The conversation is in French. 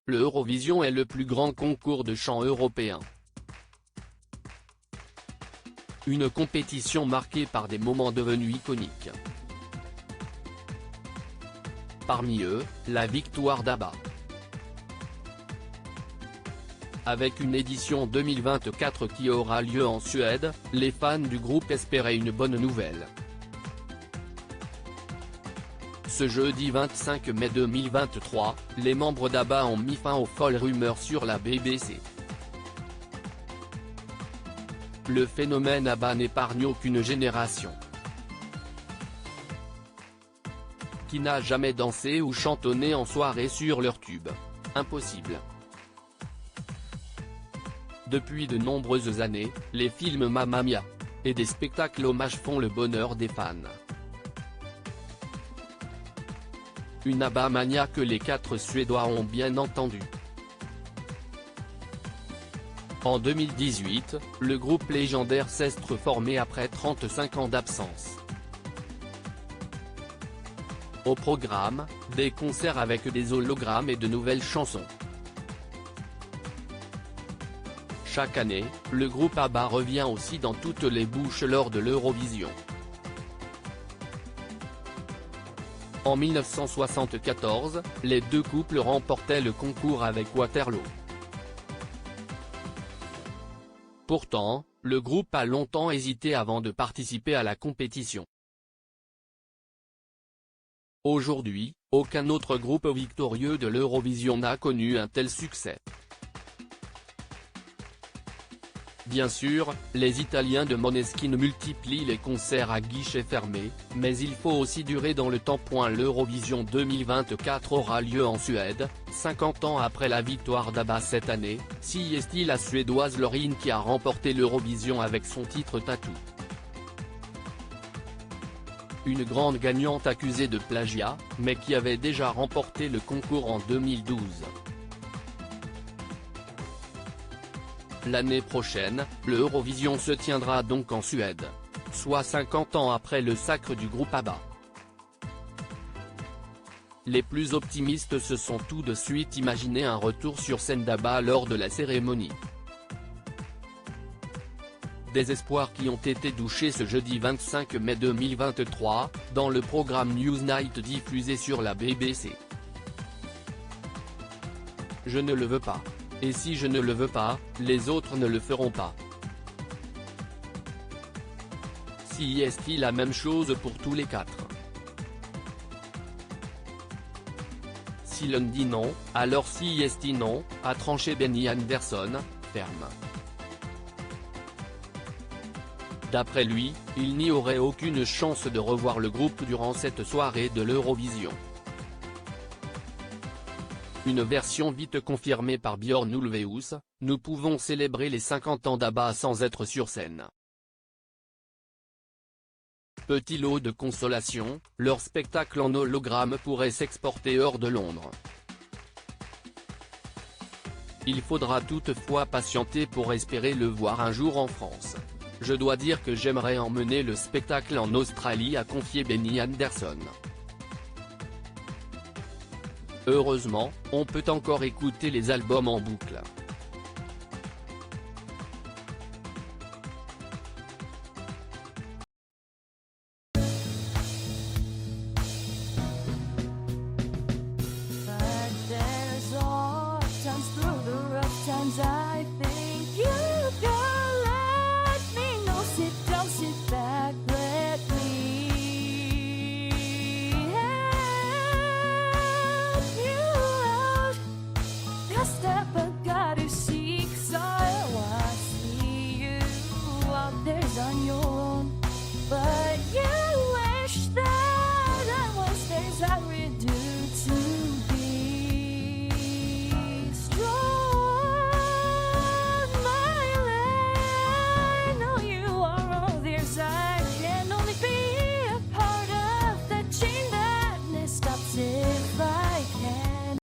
le Eurovision est le plus grand concours de chant européen. Une compétition marquée par des moments devenus iconiques. Parmi eux, la victoire d'ABBA. Avec une édition 2024 qui aura lieu en Suède, les fans du groupe espéraient une bonne nouvelle. Ce jeudi 25 mai 2023, les membres d'ABBA ont mis fin aux folles rumeurs sur la BBC. Le phénomène ABBA n'épargne aucune génération. Qui n'a jamais dansé ou chantonné en soirée sur leur tube? Impossible. Depuis de nombreuses années, les films Mamma Mia! Et des spectacles hommages font le bonheur des fans. Une ABBA mania que les 4 Suédois ont bien entendu. En 2018, le groupe légendaire s'est reformé après 35 ans d'absence. Au programme, des concerts avec des hologrammes et de nouvelles chansons. Chaque année, le groupe ABBA revient aussi dans toutes les bouches lors de l'Eurovision. En 1974, les deux couples remportaient le concours avec Waterloo. Pourtant, le groupe a longtemps hésité avant de participer à la compétition. Aujourd'hui, aucun autre groupe victorieux de l'Eurovision n'a connu un tel succès. Bien sûr, les Italiens de Måneskin multiplient les concerts à guichets fermés, mais il faut aussi durer dans le temps. L'Eurovision 2024 aura lieu en Suède, 50 ans après la victoire d'ABBA cette année, c'est la Suédoise Loreen qui a remporté l'Eurovision avec son titre Tattoo. Une grande gagnante accusée de plagiat, mais qui avait déjà remporté le concours en 2012. L'année prochaine, l'Eurovision se tiendra donc en Suède. Soit 50 ans après le sacre du groupe ABBA. Les plus optimistes se sont tout de suite imaginé un retour sur scène d'ABBA lors de la cérémonie. Des espoirs qui ont été douchés ce jeudi 25 mai 2023, dans le programme Newsnight diffusé sur la BBC. Je ne le veux pas. Et si je ne le veux pas, les autres ne le feront pas. Si est la même chose pour tous les 4. Si l'un dit non, alors si est non, a tranché Benny Andersson, ferme. D'après lui, il n'y aurait aucune chance de revoir le groupe durant cette soirée de l'Eurovision. Une version vite confirmée par Björn Ulvaeus, nous pouvons célébrer les 50 ans d'ABBA sans être sur scène. Petit lot de consolation, leur spectacle en hologramme pourrait s'exporter hors de Londres. Il faudra toutefois patienter pour espérer le voir un jour en France. Je dois dire que j'aimerais emmener le spectacle en Australie, a confié Benny Andersson. Heureusement, on peut encore écouter les albums en boucle.